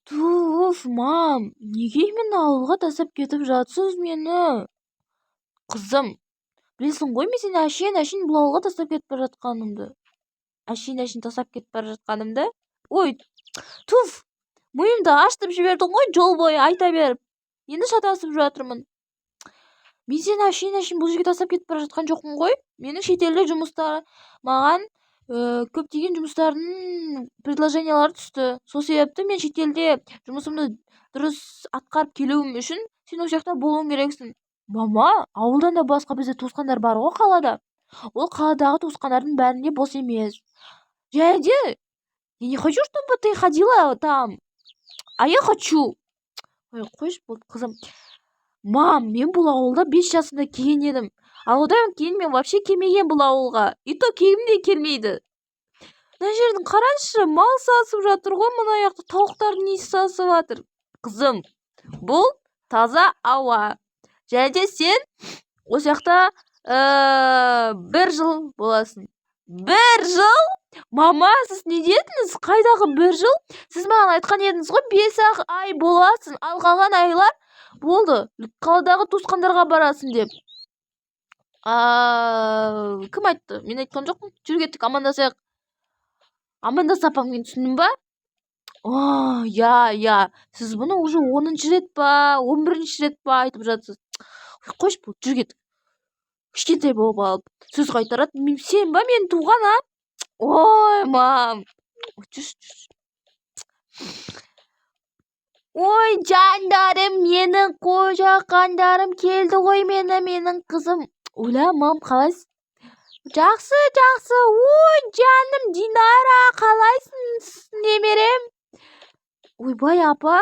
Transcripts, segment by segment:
Туф, мам, неге мені ауылға тастап кетіп жатсыз мені? Қызым, білесің ғой мен сені әшейін бұл ауылға тастап кетіп бара жатқанымды. Әшейін тастап кетіп бара жатқанымды? Ой, туф, миымды ашытып жібердің ғой жол бойы айта беріп. Енді шатасып жатырмын. Мен сені әшейін бұл жерге тастап кетіп бара жатқан жоқпын ғой. Менің шетелде жұмыстар маған көптеген жұмыстардың предложениялары түсті. Сол себепті мен шетелде жұмысымды дұрыс атқарып келуім үшін сен ол жақта болуың керексің. Мама, ауылдан да басқа бізде туысқандар бар ғой қалада. Ол қаладағы туысқандардың бәрінде бос емес. Я не хочу, чтобы ты ходила там. А я хочу. Ой, қойшы болды қызым. Мам, мен бұл ауылда 5 жасымда келген едім. Ал одан кейін мен вообще келмеген бұл ауылға. И то келгім де келмейді. Мына жердің қараңызшы, мал сасып жатыр ғой, мына жақта тауықтардың несі сасып жатыр. Қызым, бұл таза ауа. Және де сен осы жақта 1 жыл боласың. 1 жыл? Мама, сіз не дедіңіз? Қайдағы 1 жыл? Сіз маған айтқан едіңіз ғой 5 ай боласың, ал қалған айлар болды. Қаладағы туысқандарға барасың деп. Кім айтты? Мен айтқан жоқпын. Жүр кеттік, амандасайық. Амандас апаммен, түсіндің ба? Я. Сіз бұны уже 10-шы рет па, 11-ші рет па айтып жатсыз. Қойшы бұл, жүр кеттік. Кішкентай болып алып, сөз қайтарады. Сен ба мен туған, а? Ой, мам. Ой, жандарым, менің қожақандарым келді ғой менің қызым. Оля, мам, қалайсың? Жақсы. Ой, жаным, Динара, қалайсың, немерем? Ойбай, апа,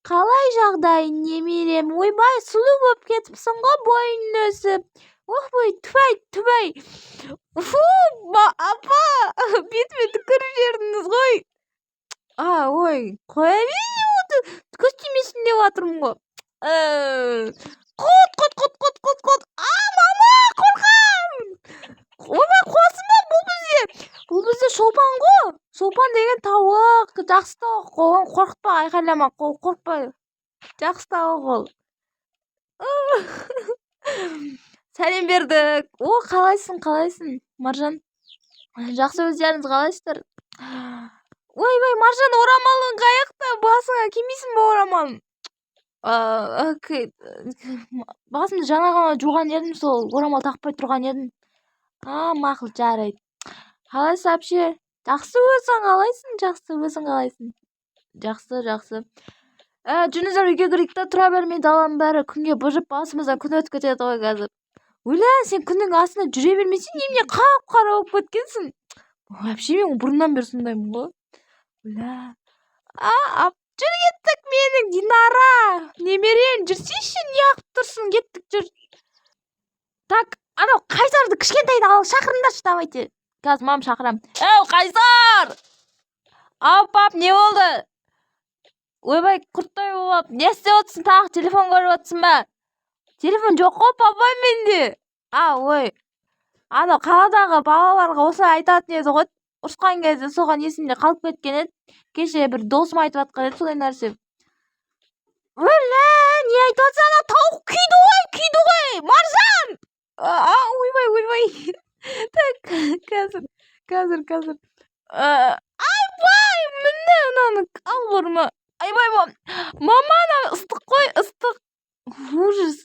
қалай жағдайың, немерем? Ойбай, сұлу болып кетіпсің ғой, бойың өсіп. Ой, түбай. Фу, апа, бетіме түкіріп жібердіңіз ғой. Ой, қоя беріңіз, көз тимесін деп жатырмын ғой. Қот. Мама, қорқам. Ойбай, қосың ба, бұл бізде шолпан ғой. Шолпан деген тауық, жақсы тауық ғой. Қорқытпа, айқайлама, қорқпа. Жақсы тауық ол. Сәлем бердік. Қалайсың, Маржан? Жақсы, өздеріңіз қалайсыздар? Ойбай, Маржан, орамалың қаяқта? Басыңа кимейсің ба орамалың? Басымды жаңа ғана жуған едім, сол орамал тақпай тұрған едім. Мақұл, жарайды. Қалайсың, әпше? Жақсы, өзің қалайсың? Жақсы. Жүріңіздер, үйге кірейік та, тұра бермей даланың бәрі күнге бұжып, басымыздан күн өтіп кетеді ғой қазір. Оля, сен күннің астында жүре бермесең, немене қап-қара болып кеткенсің? Әпше, мен бұрыннан бері сондаймын ғой. Оля. Жүр кеттік менің, Динара. Немерем, жүрсейші, неғып тұрсың, кеттік, жүр. Так, анау Қайсарды кішкентайды ал, шақырыңдаршы, давайте. Қазір мам шақырам. Қайсар! Пап, не болды? Ойбай, құрттай болып, не істеп отырсың, тағы телефон көріп отырсың ба? Телефон жоқ қой, папа менде. Ой. Анау қаладағы балаларға осылай айтатын еді ғой. Ұрысқан кезде соған есімде қалып кеткен еді. Кеше бір досым айтып жатқан еді солай нәрсе. Оля, не айтып жатсың, ана тауық күйді ғой, Маржан! Ойбай. Так, қазір. Айбай, міне ананы ал бұрма. Айбай, мама, ыстық қой, ыстық. Ужас.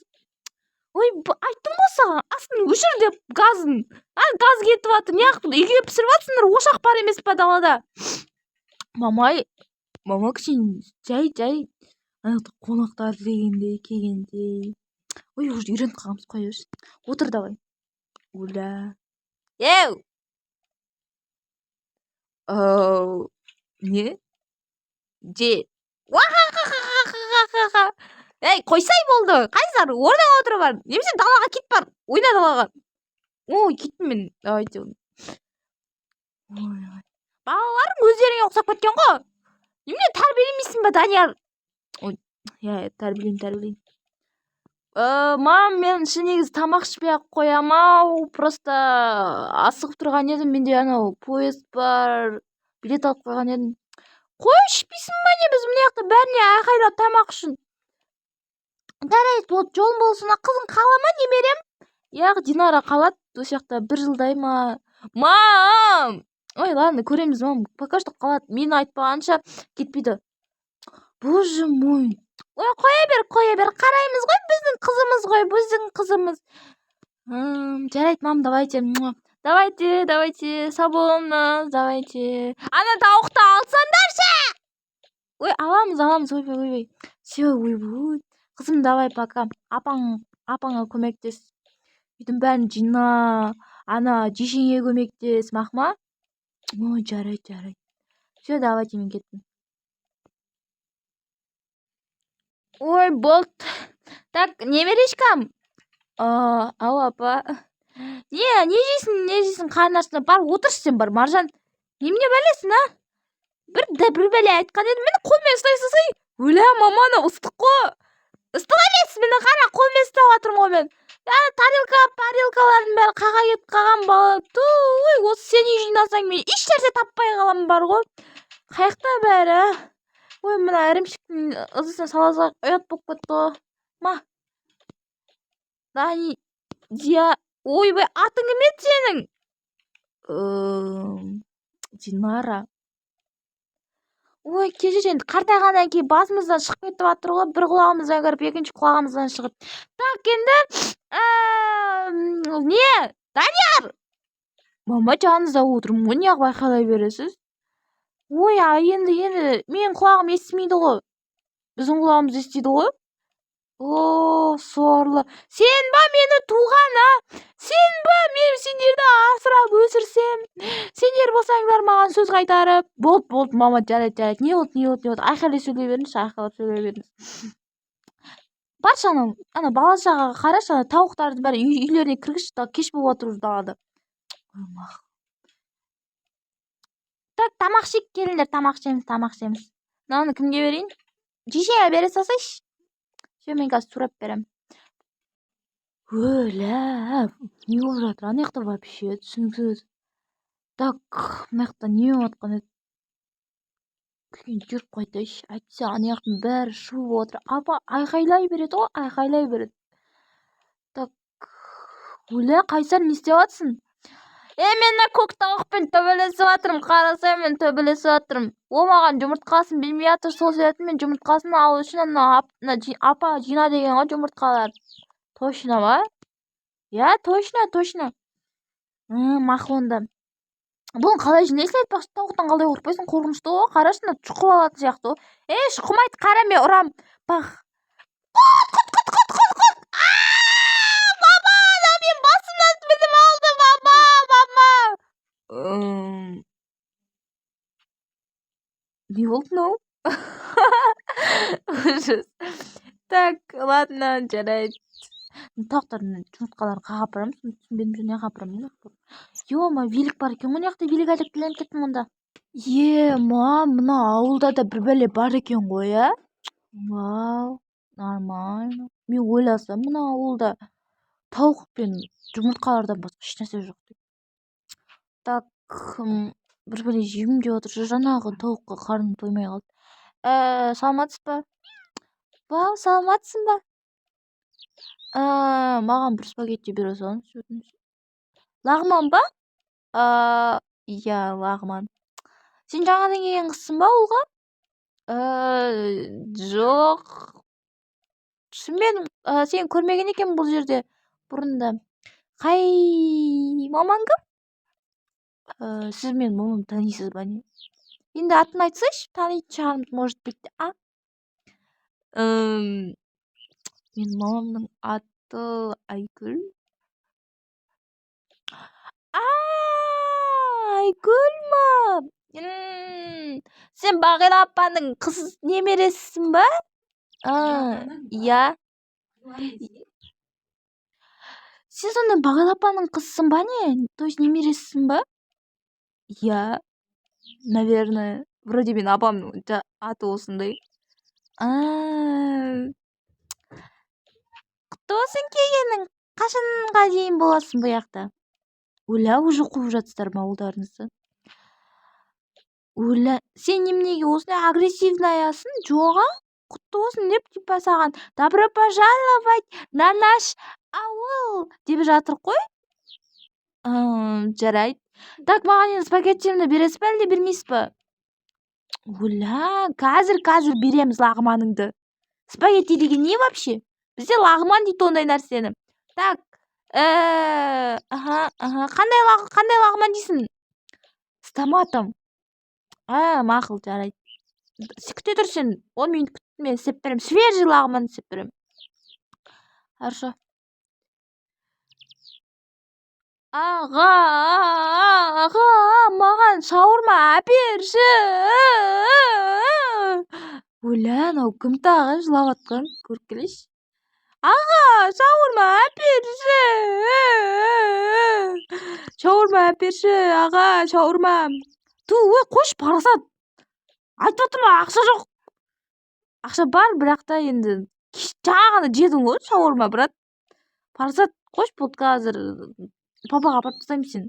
Ой, айттым ғой саған, астын өшір деп газын. Газ кетіп жатыр, неғып үйге пісіріп жатсыңдар, ошақ бар емес па далада? Мама кішкене жай. Қонақтар келгенде. Ой, уже үйреніп қалғанбыз, қоя берші. Отыр давай. Оля. Не? Қойсай болды. Қайсар, ордаға отырып бар. Немесе далаға кет бар. Ойна далаға. Кеттім мен. Давайте. Балаларың өздеріңе ұқсап кеткен ғой. Немене тәрбиелемейсің ба, Данияр? Тәрбиелеймін. Мам, мен негізі тамақ ішпей ақ қоямау. Просто асығып тұрған едім. Менде анау поезд бар. Билет алып қойған едім. Қой, ішпейсің ба не? Біз мына бәріне айқайлап тамақ үшін. Жарайды, жолың болсын, қызың қала ма, немерем? Яғ, Динара қалады осы жақта 1 жылдай ма? Мам! Ой, ладно, көреміз, мам. Пока что қалады. Мен айтпағанша кетпейді. Боже мой. Ой, қоя бер. Қараймыз ғой, біздің қызымыз. Жарайды, мам, давайте. Давайте, сау болыңыз, давайте. Ана тауықты алсаңдаршы! Ой, аламыз, ойбай. Все, ойбай. Қызым, давай, пока. Апаңа көмектес. Үйдің бәрін жина. Ана жешеңе көмектес, мақма. Ой, жарайды. Все, давайте, мен кеттім. Ой, болт. Так, немерешкам. Ау, апа. Не жейсің қарның астына? Бар, отыршы сен, бар, Маржан. Немене бәлесін, а? бір бәле айтқан едім, мені қолмен ұстай. Өлә, маманы, ыстық қой. Ыстық емес, мені қара, қолмен ұстап жатырмын ғой мен. Парилкалардың бәрі қаға кетіп қалған бала. Ой, осы сен үй жинасаң, мен еш нәрсе таппай қаламын бар ғой. Қаяқта бәрі? Ой, мына ірімшіктің ызысына саласақ ұят болып кетті ғой. Ма? Дани, Дия, ойбай, атың кім еді сенің? Динара. Ой, кешір енді, қартайғаннан кейін басымыздан шығып кетіп жатыр ғой, бір құлағымыздан кіріп, екінші құлағымыздан шығып. Так, енді не? Данияр! Мама, жаныңызда отырмын ғой, неғып айқайлай бересіз? Ой, енді менің құлағым естімейді ғой. Біздің құлағымыз естиді ғой. О, сорлы. Сен ба мені туған, а? Сен ба мен сендерді асырап өсірсем? Сендер болсаңдар маған сөз қайтарып. Болды, мама, жарайды. Не болды? Айқайлап сөйлей беріңіз. Баршы ана бала-шағаға қарашы, ана тауықтарды бәрі үйлеріне кіргізші, кеш болып жатыр уже далада. Так, тамақ ішейік, келіңдер, тамақ ішеміз. Мынаны кімге берейін? Жешеңе бере салсайшы. Мен қазір турап берем. Өлә, не болып жатыр? Ана жақта вообще түсініксіз. Так, мына жақта не болып жатқан еді? Кішкене жүріп қайтайыншы. Әйтсе, ана жақтың бәрі шу болып жатыр. Апа айқайлай береді. Так, өлә, Қайсар, не істеп жатсың? Мен мына көк тауықпен төбелесіп жатырмын. Қарасай, мен төбелесіп жатырмын. Ол маған жұмыртқасын бермей жатыр, сол себептен мен жұмыртқасын алу үшін апа жина деген ғой жұмыртқалар. Точно ма? Я, точно. Мақұл онда. Бұны қалай жинайсың, айтпақшы, тауықтан қалай қорықпайсың? Қорқынышты ғой, қарашы, шұқып алатын сияқты ғой. Шұқымайды, қара, мен ұрам. Бақ. Не болды мынау? Ужас. Так, ладно, жарайды. Тауықтардың жұмыртқаларын қағап барамын, түсінбедім, не қағап барамын. Ё-ма, велик бар екен ғой, мына жақта велик айдап кеттім онда. Мына ауылда да бір бәле бар екен ғой, а? Вау, нормально. Мен ойласам, мына ауылда тауық пен жұмыртқалардан басқа ешнәрсе жоқ. Так, бір бәле жеймін деп отыр, жаңағы тауыққа қарным тоймай қалды. Саламатсыз ба? Вау, саламатсың ба? Маған бір спагетти бере салыңыз. Лағман ба? Иә, лағман. Сен жаңадан келген қызсың ба ауылға? Жоқ. Түсінбедім. Сен көрмеген екен бұл жерде бұрында. Қай мамаң кім? Сіз мен мамам танисыз ба не? Енді атын айтсайшы, танитын шығармыз, может быть, а? Мен мамамның аты Айгүл. Айгүл ма? Сен Бағила апаның қыз немересісің ба? Иә. Сен сонда Бағила апаның қызысың ба не? То есть немересісің ба? Иә. Наверное. Вроде мен апамның аты осындай. Құтты болсын келгенің. Қашанға дейін боласың бұл жақта? Өлә, уже қуып жатсыздар ма ауылдарыңызды? Өлі, сен неменеге осындай агрессивныйсың? Жоға? Құтты болсын деп типа саған добро пожаловать на наш ауыл деп жатыр қой. Жарайды. Так, маған енді спагеттимді бересіз бе әлде бермейсіз бе? Оля, қазір береміз лағманыңды. Спагетти деген не вообще? Бізде лағман дейді ондай нәрсені. Так, қандай лағман дейсің? С томатом. Мақұл, жарайды. Күте тұр сен, 10 минут күт, мен істеп беремін. Свежий лағман істеп беремін. Хорошо. Аға, маған шаурма әперші. Оля, анау кім тағы жылап жатқан? Көріп келейінші. Аға, шаурма әперші. Шаурма әперші, аға, шаурма. Ой, қош, парасат. Айтып отырмын, ақша жоқ. Ақша бар, бірақ та енді жаңа ғана жедің ғой шаурма, брат. Парасат, қош, болды қазір. Папаға апарып тастаймын сен.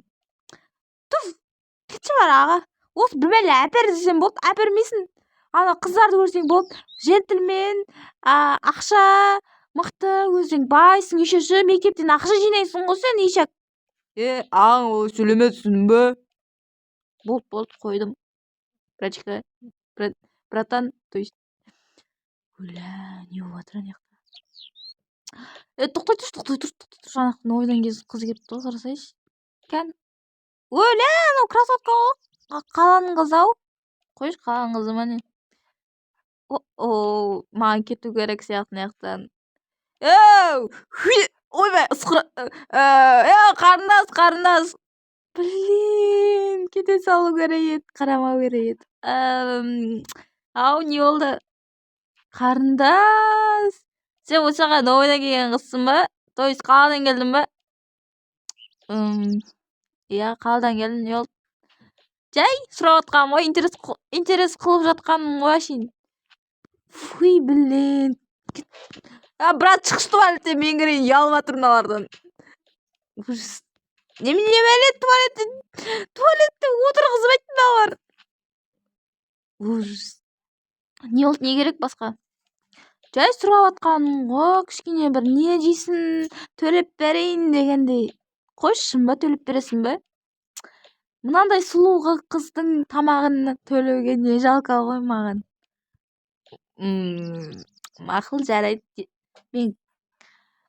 Кетші бар, аға. Осы бір бәле әпер десем болды, әпермейсің. Ана қыздарды көрсең болды. Жентльмен, ақша, мықты, өзің байсың, үшінші мектептен ақша жинайсың ғой сен, ешек. Аң, ол сөйлемедсің бе? Болды, қойдым. Братчика, братан, то есть. Оля, не болып жатыр ана жақта. Тоқтай тұр. Жаңақтың ойдан кез қыз келіпті ғой, қарасайшы. Оля, анау красотка ғой. Қаланың қызы-ау. Қойшы, қаланың қызы ма не? Маған кету керек сияқты мына жақтан. Ойбай, қарындас. Блин, кете салу керек еді, қарамау керек еді. Ау, не болды? Қарындас. Сен осыға новойдан келген қызсың ба? То есть қаладан келдің ба? Иә, қаладан келдім, не болды? Жай сұрап жатқаным ғой, интерес қылып жатқаным ғой әшейін. Фуй, блин. Брат, шықшы туалеттен, мен кірейін, ұялып жатыр мыналардан. Ужас. Немене туалетте отырғызбайды мыналар. Ужас. Не болды, не керек басқа? Жай сұрап жатқаным ғой, кішкене бір не жейсің, төлеп берейін дегендей. Қойшы, шын ба, төлеп бересің бе? Мынандай сұлу қыздың тамағын төлеуге не жалко ғой маған. Мақұл, жарайды. Мен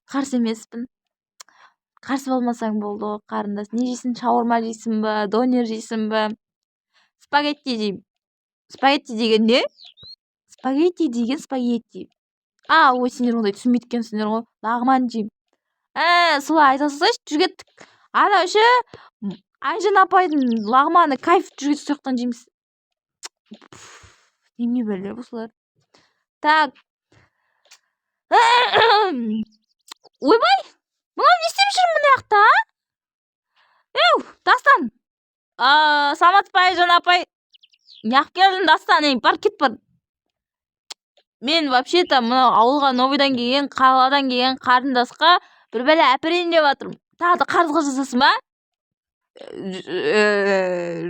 қарсы емеспін. Қарсы болмасаң болды ғой, қарындас. Не жейсің, шаурма жейсің ба, донер жейсің ба? Спагетти жеймін. Спагетти деген не? Спагетти деген спагетти. Ой, сендер ондай түсінбейді екенсіңдер ғой. Лағман жеймін. Солай айта салсайшы, жүргеттік. Ана үші Айжан апайдың лағманы кайф, жүргетік соқтан жейміз. Неме бәле бұсылар. Так. Ойбай, мынау не істеп жүрмін мына жақта? Дастан. Саламатсыз ба Айжан апай? Неғып келдің, Дастан? Бар, кет бар. Мен вообще-то мынау ауылға новойдан келген, қаладан келген қарындасқа бір бәле әперейін деп жатырмын. Тағы да қарызға жасасын ба?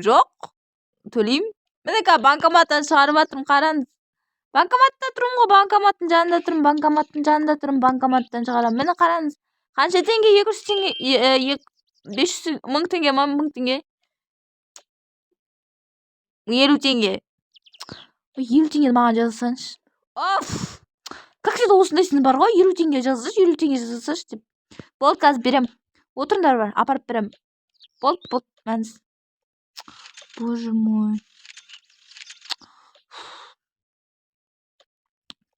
Жоқ. Төлеймін. Міне банкоматтан шығарып жатырмын, қараңыз. Банкоматта тұрмын ғой, банкоматтың жанында тұрмын, банкоматтан шығарамын. Міне қараңыз. Қанша теңге? 200 теңге, 500 мың теңге ма? 1000 теңге? 50 теңге. 50 теңге маған жазсаңшы. Как сен осындайсың бар ғой, 50 теңге жазсаңшы, 50 теңге жазсаңшы деп. Болды, қазір берем. Отырыңдар бар, апарып берем. Болды, мәніз. Боже мой.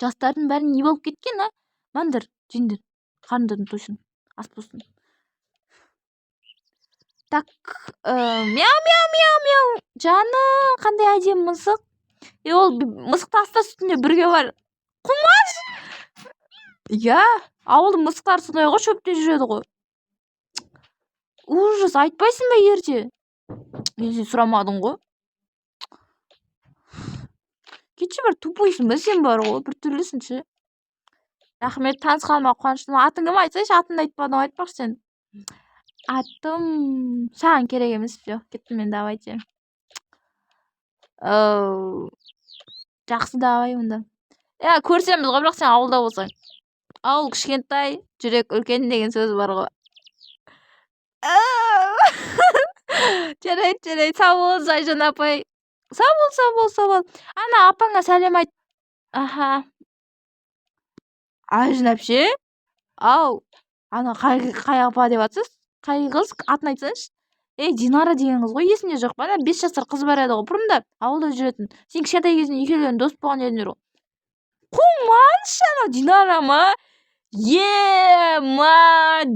Жастардың бәрі не болып кеткен, а? Мандыр, жеңдер. Қарындарын тойсын. Ас болсын. Так, мяу. Жаным, қандай әдемі мысық. Ол мысықты аста үстінде бірге бар. Құмаш! Я, ауылдың мысықтары сондай ғой, шөпте жүреді ғой. Ужас, айтпайсың ба ерте? Сен сұрамадың ғой. Кетші бар, тупойсың ба сен бар ғой, бір түрлісінші. Рахмет, танысқаныма қуаныштымын. Атың кім, айтсайшы, атыңды айтпадың, айтпақшы сен. Атым саған керек емес, все, кеттім мен, давайте. оу жақсы давай онда. Я көрсеміз ғой, бірақ сен ауылда болсаң. Ауыл кішкентай, жүрек үлкен деген сөз бар ғой. Жарайды, сау бол Айжан апай. Сау бол. Ана апаңа сәлем айт. Аха. Айжан әпше? Ау, ана қай апа деп атсыз? Қай қыз? Атын айтсаңшы. Динара деген қыз ғой, есіңде жоқ па? 5 жасар қыз бар еді ғой бұрында, ауылда жүретін. Сен кішкентай кезінде екеулерің дос болған едіңдер ғой. Қумаңшы, анау Динара ма?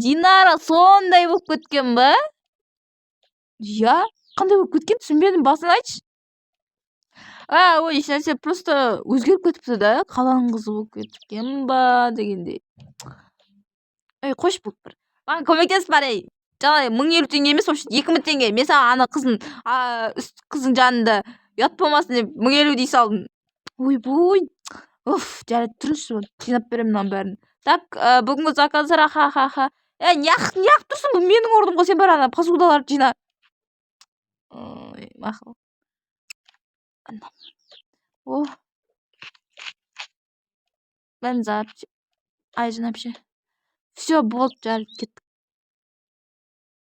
Динара сондай болып кеткен ба? Я? Қандай болып кеткен? Түсінбедім, басын айтшы. Ой, ешнәрсе, просто өзгеріп кетіпті да, қаланың қызы болып кеткен ба дегендей. Қойшы болып бір. Маған көмектесіп бар, жаңағы 1050 теңге емес, вообще 2000 теңге. Мен саған ана қыздың жанында ұят болмасын деп 1050 дей салдым. Ойбой. Жарайды, тұрыңызшы, жинап беремін мынаның бәрін. Так, бүгінгі заказдар, аха. Неғып тұрсың, бұл менің орным ғой, сен бар ана посудаларды жина. Ой, мақұл. Ben zaten Aycan bir şey. Все, болды, жарайды, кеттік.